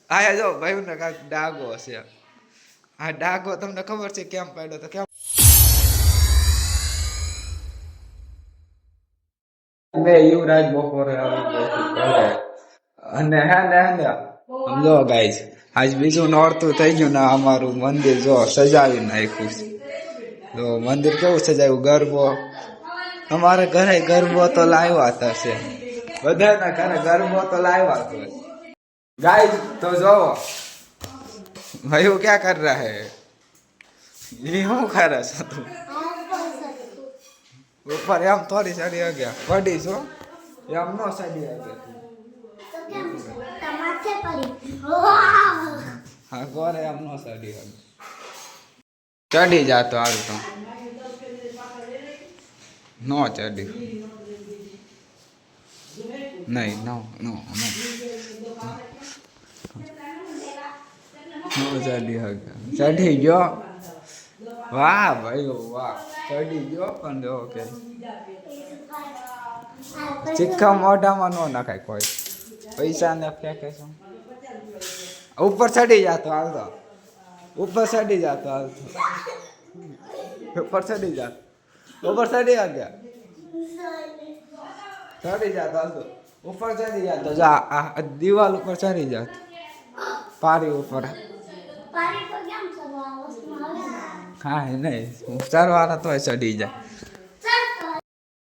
આયા જો ભાઈને કાંઈક ડાઘો છે. આ ડાઘો તમને ખબર છે કેમ પાડ્યો તો? કેમ યુવરાજ બપોરે અને હે ને સમજો ગાઈસ, આજ બીજું નોરતું થઈ ગયું ને અમારું મંદિર જો સજાવી નાખ્યું છે. તો મંદિર કેવું સજાવ્યું, ગરબો અમારે ઘરે ગરબો તો લાવ્યા થશે, બધાના ઘરે ગરબો તો લાવ્યા તો गाइस। तो जो भाई वो क्या कर रहा है, ये हूँ कर रहा तू ऊपर हम थोड़ी साड़ी आ गया बड़ी सो हम नो साड़ी आ गया हाँ गोरे हम नो साड़ी आ गया चढ़ी जातो आरु तो नो चढ़ी नहीं नो नो नो ચડી ચઢી ગયો, વાહ ભાઈ વાહ, ચડી ગયો પણ જો કે ચીખા મોઢામાં ન નખાય કોઈ, પૈસા ને ફેંકે છે. ઉપર ચડી જાતો હાલતો, ઉપર ચડી જાતો હાલતો, ઉપર ચડી જાતો, ઉપર ચડી ગયા, ચડી જાતો હાલતો, ઉપર ચડી જાતો, જા દિવાલ ઉપર ચડી જાતો, પારી ઉપર. હા નહીં ચરવાના તો ચડી જાય.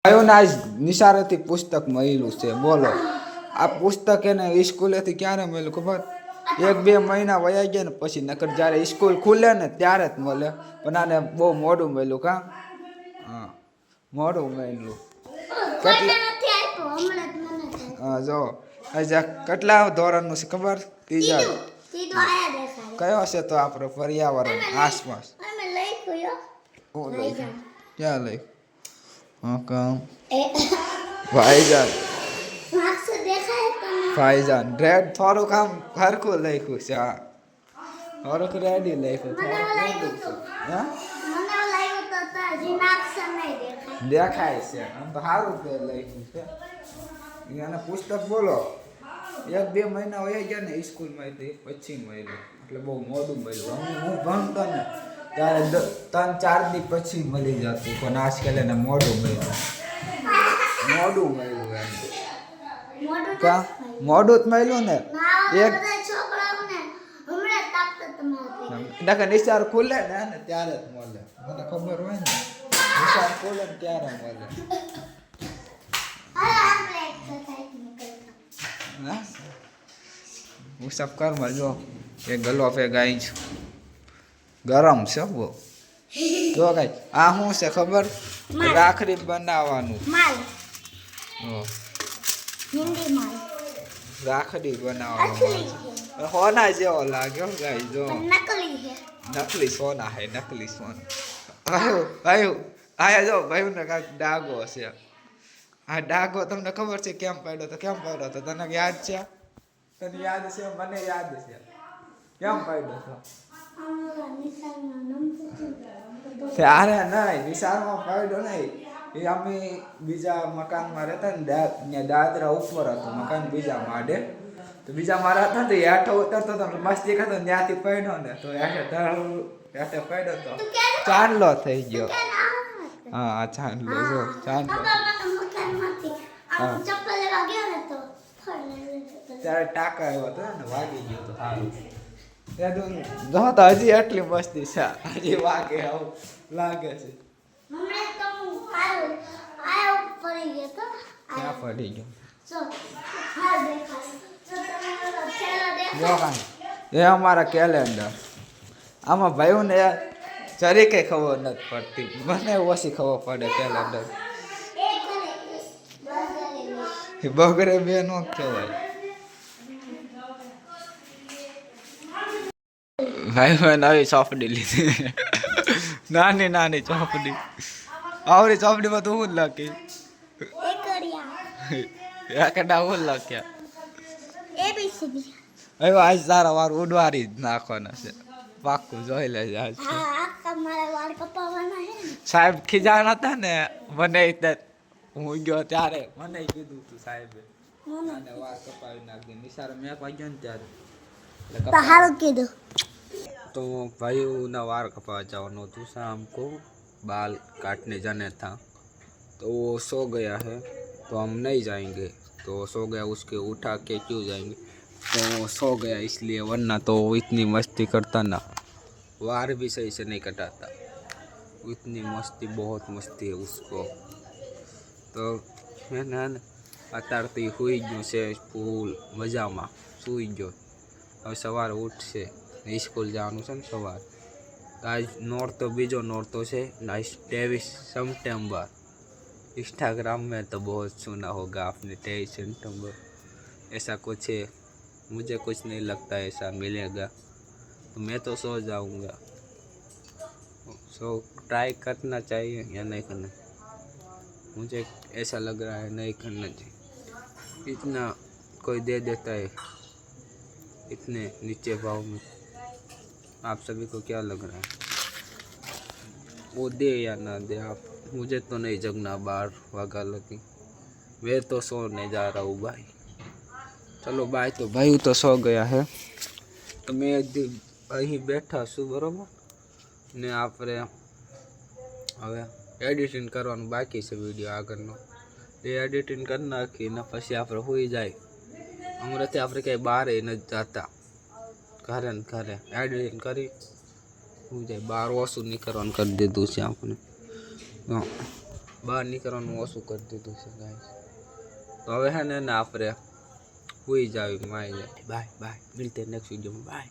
કયું ને આજ નિશાળેથી પુસ્તક મળ્યું છે, બોલો આ પુસ્તક એને સ્કૂલેથી ક્યારે મળ્યું ખબર? 1-2 મહિના વયા ગયા ને પછી, નકર જ્યારે સ્કૂલ ખુલે ને ત્યારે જ મળે, પણ આને બહુ મોડું મળ્યું. કા હા મોડું મળ્યું. હા જો કેટલા ધોરણનું છે ખબર? 3જા. કયો છે તો આપણો પર્યાવરણ આસપાસ ક્યાં લઈ ભાઈજાન ભાઈજાન રેડ થોડુંક આમ હરખું લખ્યું છે. હા થોડુંક રેડી લખ્યું, દેખાય છે આમ તો સારું લખ્યું છે. અને પુસ્તક બોલો 1-2 મહિના વયા ગયા ને સ્કૂલમાં પછી મળ્યું, એટલે બહુ મોડું મળ્યું. હું ભણતો ને ત્યારે 3-4 દી પછી મળી જતું, પણ આજકાલ એને મોડું મળ્યું, મોડું મળ્યું એને. ક્યાં મોડું જ મળ્યું ને એક નિશાળ ખુલે ને ત્યારે જ મળે, મને ખબર હોય ને નિશાળ ખુલે ને ત્યારે મળે. હું સબ કર જો એ ગલો ફે ગાઈ છું, ગરમ છે બહુ. જો ગાઈ આ શું છે ખબર? રાખડી બનાવવાનું, રાખડી બનાવવાનું સોના જેવો લાગ્યો ગાઈ. જો નકલી સોના હે, નકલી સોના. ભાઈ આયા જો ભાઈ ને કાંઈક ડાઘો છે. આ ડાઘો તમને ખબર છે કેમ પાડ્યો તો? કેમ પાડ્યો તો તને યાદ છે? તને યાદ છે? મને યાદ છે. કેમ પાડ્યો તો? ત્યારે નહીં નિશાળમાં પાડ્યો નહીં, એ અમે બીજા મકાનમાં રહેતા ને ત્યાં દાદરા ઉપર હતું મકાન બીજા માળે, તો બીજા મારા હતા ને હેઠો ઉતરતો હતો મસ્તી કરતો, ત્યાંથી પડ્યો ને તો હેઠે પડ્યો તો ચાંદલો થઈ ગયો. હા ચાંદલો જો ચાંદલો. ત્યારે ટાંકા આવ્યો હતો ને વાગી ગયો તો સારું. જો તો હજી એટલી મસ્તી છે, હજી વાગે આવું લાગે છે. ક્યાં પડી ગયો? એ અમારા કેલેન્ડર, આમાં ભાઈઓને જરી કઈ ખબર નથી પડતી, મને ઓછી ખબર પડે કેલેન્ડર. બગડે બે નો કહેવાય. ભાઈ નવી ચોપડી લીધી, નાની નાની ચોપડી. આવડી ચોપડીમાં તો હું લખી એકડા હું લખ્યા. હવે આજ તારા વાર ઉડવારી જ નાખવાના છે, પાક્કું જોઈ લેજે. આજ સાહેબ ખીજાણા હતા ને મને, હું ગયો ત્યારે મને કીધું તું સાહેબે વાર કપાવી નાખી. નિશાળ મેં વાગ્યો ને ત્યારે હારું કીધું. तो भाई ना वार कपा जाओ तो शाम को बाल काटने जाने था, तो वो सो गया है तो हम नहीं जाएंगे। तो सो गया, उसके उठा के क्यों जाएंगे, तो वो सो गया इसलिए, वरना तो वो इतनी मस्ती करता ना, वार भी सही से नहीं कटाता, इतनी मस्ती, बहुत मस्ती है उसको। तो मैंने અત્યારથી સુઈ ગયું છે ફૂલ મજામાં, સૂઈ ગયો. હવે સવારે ઉઠશે, સ્કૂલ જવાનું છે ને સવાર. તો આજ નોરતો, બીજો નોરતો છે, आज 23 सितंबर. इंस्टाग्राम में तो बहुत सुना होगा आपने 23 सितंबर, ऐसा कुछ है, मुझे कुछ नहीं लगता ऐसा मिलेगा, तो मैं तो सो जाऊंगा. सो ट्राई करना चाहिए या नहीं करना, मुझे ऐसा लग रहा है नहीं करना चाहिए. इतना कोई दे देता है इतने नीचे भाव में, आप सभी को क्या लग रहा है, वो दे या ना दे आप, मुझे तो नहीं जगना 12 वागा लगी, मैं तो सोने जा रहा हूँ भाई. चलो बाय. तो भाई तो सो गया है, तो मैं અહીં બેઠા છું બરોબર ને. આપણે હવે એડિટિંગ કરવાનું બાકી છે વિડીયો આગળનો, એ એડિટિંગ કરી નાખીને પછી આપણે હોઈ જાય. હમણાંથી આપણે ક્યાંય બહાર નથી જતા, ઘરે ને ઘરે એડિટિંગ કરી હોઈ જાય. બહાર ઓછું નીકળવાનું કરી દીધું છે આપણે, બહાર નીકળવાનું ઓછું કરી દીધું છે ગાઈસ. તો હવે હે ને આપણે હોઈ જાય, માય જાય. બાય બાય, મિલતે નેક્સ્ટ વિડીયોમાં, બાય.